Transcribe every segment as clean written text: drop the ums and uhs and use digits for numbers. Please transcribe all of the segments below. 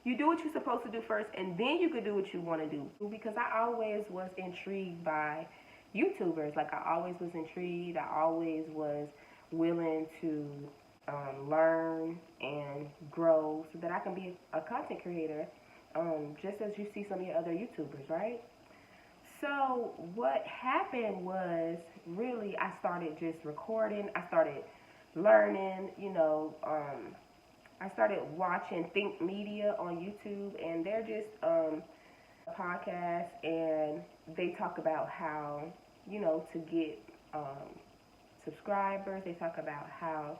You do what you're supposed to do first, and then you could do what you want to do. Because I always was intrigued by YouTubers. Like, I always was intrigued. I always was willing to learn and grow so that I can be a content creator, just as you see some of your other YouTubers, right? So what happened was, really, I started just recording. I started learning, I started watching Think Media on YouTube, and they're just a podcast, and they talk about how, to get subscribers. They talk about how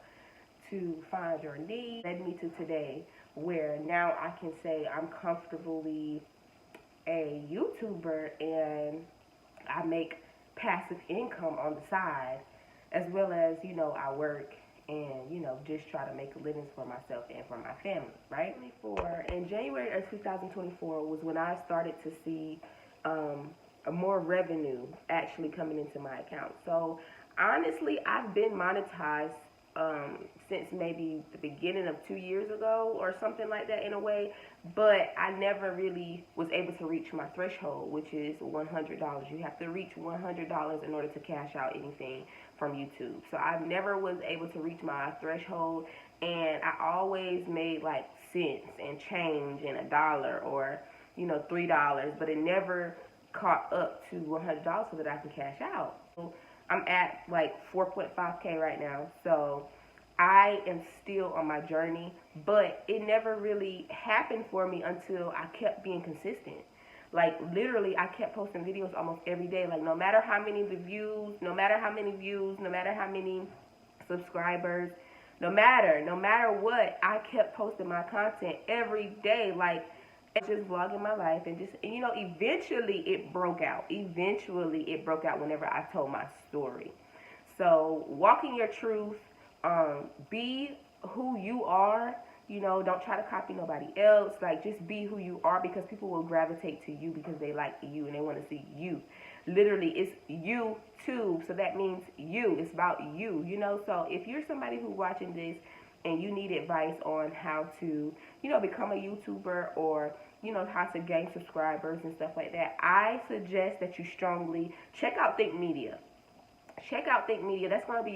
to find your niche. Led me to today, where now I can say I'm comfortably a YouTuber, and I make passive income on the side, as well as, I work and, just try to make a living for myself and for my family, right? In January of 2024 was when I started to see a more revenue actually coming into my account. So honestly, I've been monetized since maybe the beginning of 2 years ago or something like that, in a way, but I never really was able to reach my threshold, which is $100. You have to reach $100 in order to cash out anything from YouTube. So I never was able to reach my threshold, and I always made like cents and change and a dollar, or $3, but it never caught up to $100 so that I can cash out. So I'm at like 4.5K right now, so I am still on my journey, but it never really happened for me until I kept being consistent. Like, literally, I kept posting videos almost every day. Like, no matter how many views, no matter how many subscribers, no matter what, I kept posting my content every day. Like, just vlogging my life, and just, eventually it broke out. Whenever I told my story. So, walking your truth, be who you are. Don't try to copy nobody else. Like, just be who you are, because people will gravitate to you because they like you and they want to see you. Literally, it's you too. So that means you. It's about you, So if you're somebody who's watching this and you need advice on how to, become a YouTuber, or, how to gain subscribers and stuff like that, I suggest that you strongly check out Think Media. That's going to be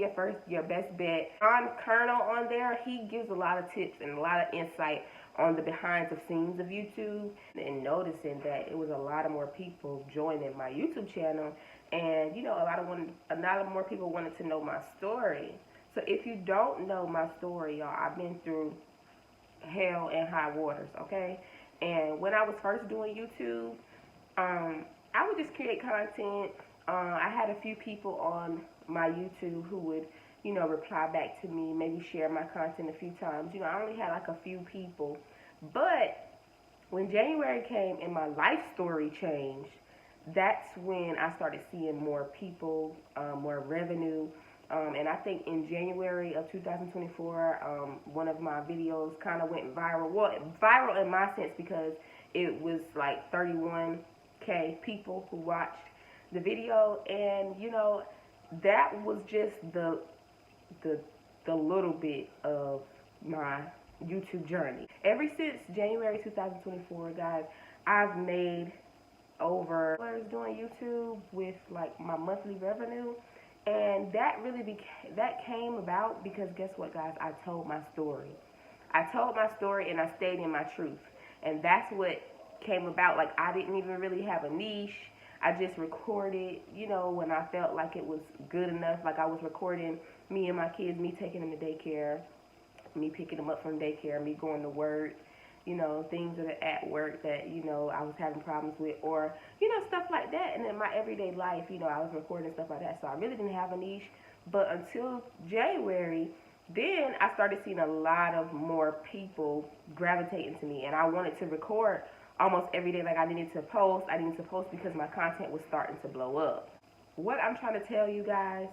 your best bet. On Colonel on there, he gives a lot of tips and a lot of insight on the behind the scenes of YouTube, and noticing that it was a lot of more people joining my YouTube channel, and a lot of more people wanted to know my story. So if you don't know my story, y'all, I've been through hell and high waters, okay? And when I was first doing YouTube, I would just create content. I had a few people on my YouTube who would, reply back to me, maybe share my content a few times. I only had like a few people. But when January came and my life story changed, that's when I started seeing more people, more revenue. And I think in January of 2024, one of my videos kind of went viral. Well, viral in my sense, because it was like 31K people who watched the video, and that was just the little bit of my YouTube journey. Ever since January 2024, guys, I've made over doing YouTube with like my monthly revenue, and that came about because, guess what, guys? I told my story, and I stayed in my truth, and that's what came about. Like, I didn't even really have a niche. I just recorded, when I felt like it was good enough. Like, I was recording me and my kids, me taking them to daycare, me picking them up from daycare, me going to work, things that are at work that, I was having problems with, or, stuff like that. And in my everyday life, I was recording stuff like that. So I really didn't have a niche. But until January, then I started seeing a lot of more people gravitating to me. And I wanted to record almost every day. Like, I needed to post because my content was starting to blow up. What I'm trying to tell you guys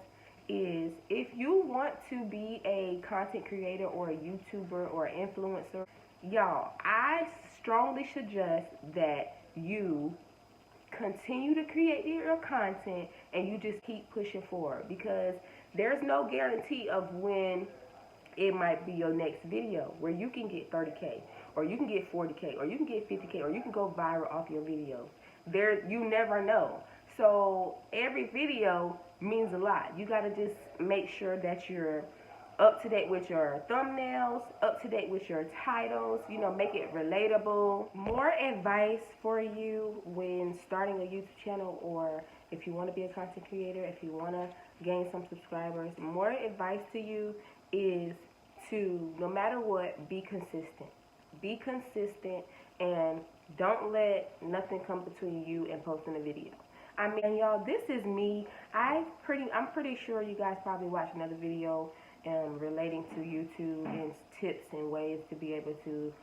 is, if you want to be a content creator or a YouTuber or an influencer, y'all, I strongly suggest that you continue to create your content and you just keep pushing forward, because there's no guarantee of when it might be your next video where you can get 30K, or you can get 40K, or you can get 50K, or you can go viral off your video. You never know. So every video means a lot. You got to just make sure that you're up to date with your thumbnails, up to date with your titles, make it relatable. More advice for you when starting a YouTube channel, or if you want to be a content creator, if you want to gain some subscribers, more advice to you is to, no matter what, be consistent. Be consistent and don't let nothing come between you and posting a video. I mean, y'all, this is me. I'm pretty sure you guys probably watched another video relating to YouTube and tips and ways to be able to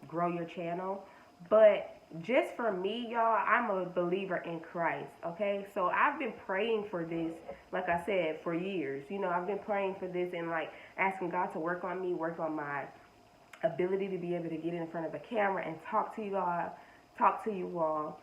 grow your channel. But just for me, y'all, I'm a believer in Christ, okay? So I've been praying for this, like I said, for years. I've been praying for this and, like, asking God to work on me, work on my ability to be able to get in front of a camera and talk to you all,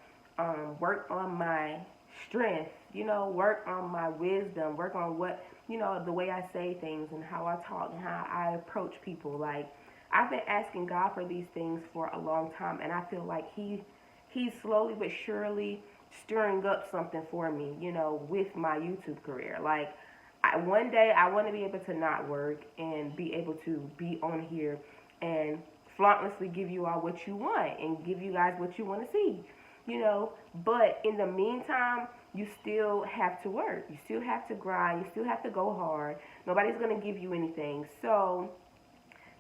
work on my strength, work on my wisdom, work on what, the way I say things and how I talk and how I approach people. Like, I've been asking God for these things for a long time, and I feel like He's slowly but surely stirring up something for me, with my YouTube career. Like, one day I want to be able to not work and be able to be on here and flauntlessly give you all what you want and give you guys what you want to see, But in the meantime, you still have to work. You still have to grind. You still have to go hard. Nobody's going to give you anything. So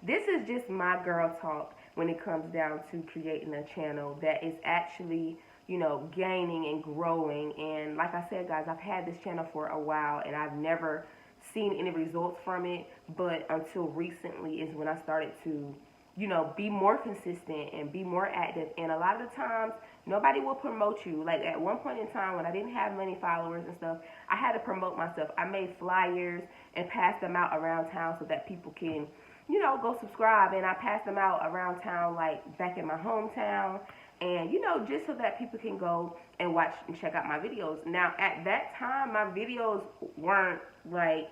this is just my girl talk when it comes down to creating a channel that is actually, gaining and growing. And like I said, guys, I've had this channel for a while and I've never seen any results from it. But until recently is when I started to, be more consistent and be more active. And a lot of the times, nobody will promote you. Like, at one point in time when I didn't have many followers and stuff, I had to promote myself. I made flyers and passed them out around town so that people can, go subscribe. And I passed them out around town, like back in my hometown. And, just so that people can go and watch and check out my videos. Now, at that time, my videos weren't like,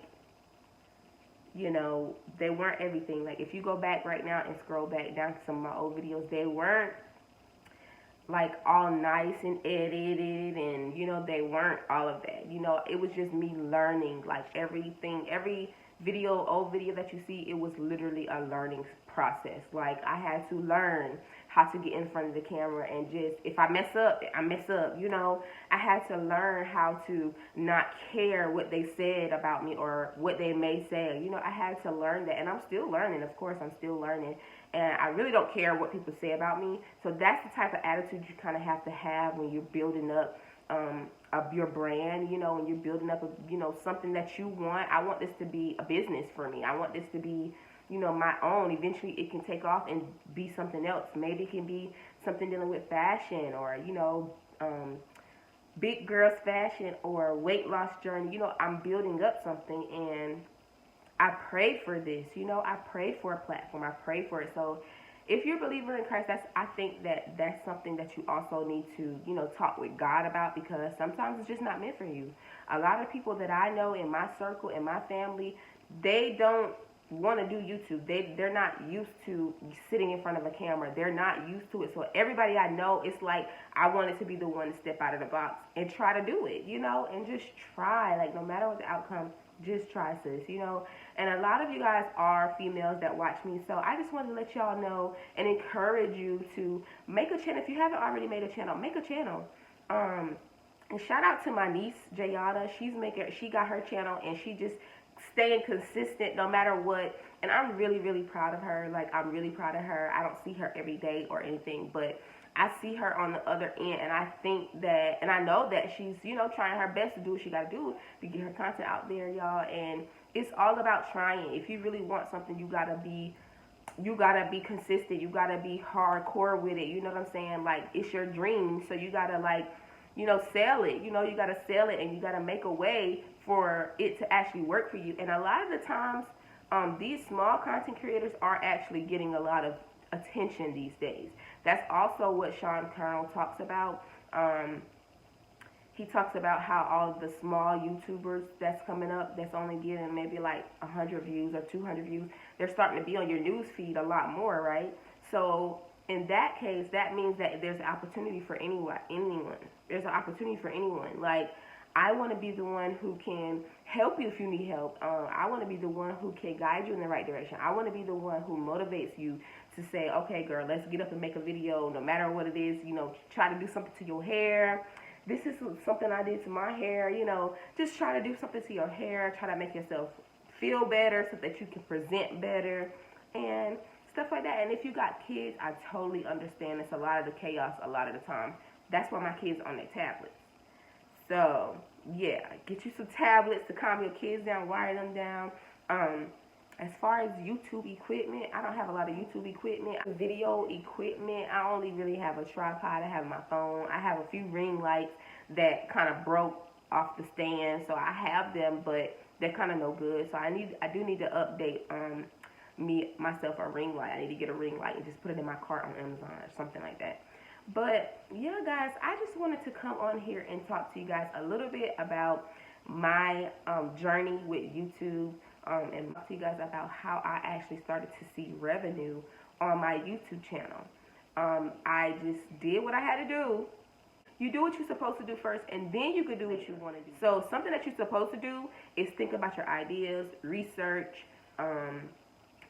they weren't everything. Like, if you go back right now and scroll back down to some of my old videos, they weren't like all nice and edited, and they weren't all of that. It was just me learning. Like, everything, every old video that you see, it was literally a learning process. Like, I had to learn how to get in front of the camera, and just, if I mess up, I mess up. I had to learn how to not care what they said about me or what they may say. I had to learn that, and I'm still learning. Of course, I'm still learning, and I really don't care what people say about me. So that's the type of attitude you kind of have to have when you're building up of your brand, when you're building up, something that you want. I want this to be a business for me. I want this to be, my own. Eventually it can take off and be something else. Maybe it can be something dealing with fashion, or, big girls fashion, or weight loss journey. I'm building up something, and I prayed for this. I prayed for a platform. I prayed for it. So if you're a believer in Christ, I think that's something that you also need to, talk with God about, because sometimes it's just not meant for you. A lot of people that I know in my circle, in my family, they don't want to do YouTube. They're not used to sitting in front of a camera. They're not used to it. So everybody I know, it's like, I wanted to be the one to step out of the box and try to do it, and just try. Like, no matter what the outcome, just try, sis, And a lot of you guys are females that watch me, so I just wanted to let y'all know and encourage you to make a channel. If you haven't already made a channel, make a channel. And shout out to my niece, Jayana. She got her channel, and she just staying consistent no matter what. And I'm really, really proud of her. Like, I'm really proud of her. I don't see her every day or anything, but I see her on the other end, and I think that, and I know that she's, trying her best to do what she got to do to get her content out there, y'all. And it's all about trying. If you really want something, you gotta be consistent. You gotta be hardcore with it. You know what I'm saying? Like, it's your dream, so you gotta, like, sell it. You gotta sell it, and you gotta make a way for it to actually work for you. And a lot of the times, these small content creators are actually getting a lot of attention these days. That's also what Sean Carroll talks about. He talks about how all of the small YouTubers that's coming up, that's only getting maybe like 100 views or 200 views, they're starting to be on your news feed a lot more, right? So in that case, that means that there's an opportunity for anyone. There's an opportunity for anyone. Like, I want to be the one who can help you if you need help. I want to be the one who can guide you in the right direction. I want to be the one who motivates you to say, okay, girl, let's get up and make a video, no matter what it is. You know, try to do something to your hair. This is something I did to my hair. You know, just try to do something to your hair. Try to make yourself feel better so that you can present better and stuff like that. And if you got kids, I totally understand. It's a lot of the chaos a lot of the time. That's why my kids on their tablets. So, yeah, get you some tablets to calm your kids down, wire them down. As far as YouTube equipment, I don't have a lot of YouTube equipment. Video equipment, I only really have a tripod. I have my phone. I have a few ring lights that kind of broke off the stand, so I have them, but they're kind of no good. So I do need to update myself a ring light. I need to get a ring light and just put it in my cart on Amazon or something like that. But yeah, guys, I just wanted to come on here and talk to you guys a little bit about my journey with YouTube, and talk to you guys about how I actually started to see revenue on my YouTube channel. I just did what I had to do. You do what you're supposed to do first, and then you can do what you want to do. So something that you're supposed to do is think about your ideas, research,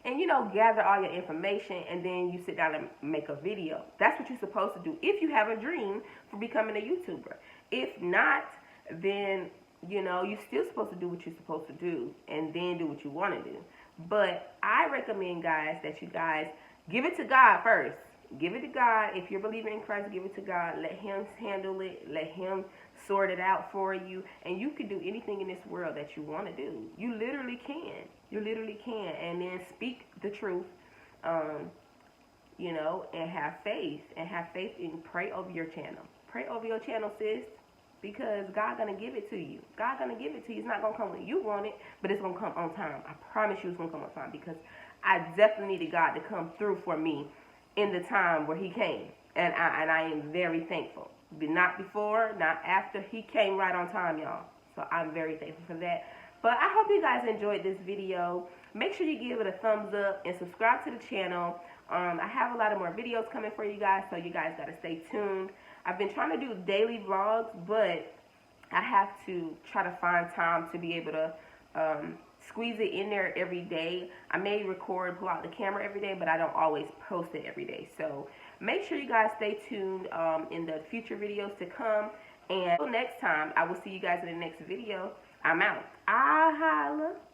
and, you know, gather all your information, and then you sit down and make a video. That's what you're supposed to do if you have a dream for becoming a YouTuber. If not, then, you know, you're still supposed to do what you're supposed to do and then do what you want to do. But I recommend, guys, that you guys give it to God first. Give it to God. If you're believing in Christ, give it to God. Let Him handle it. Let Him sort it out for you. And you can do anything in this world that you want to do. You literally can. You literally can. And then speak the truth, you know, and have faith. And have faith and pray over your channel. Pray over your channel, sis. Because God's going to give it to you. God's going to give it to you. It's not going to come when you want it, but it's going to come on time. I promise you it's going to come on time, because I definitely needed God to come through for me in the time where He came. And I am very thankful. Not before, not after. He came right on time, y'all. So I'm very thankful for that. But I hope you guys enjoyed this video. Make sure you give it a thumbs up and subscribe to the channel. I have a lot of more videos coming for you guys, so you guys got to stay tuned. I've been trying to do daily vlogs, but I have to try to find time to be able to squeeze it in there every day. I may record, pull out the camera every day, but I don't always post it every day. So make sure you guys stay tuned in the future videos to come. And until next time, I will see you guys in the next video. I'm out. I holla.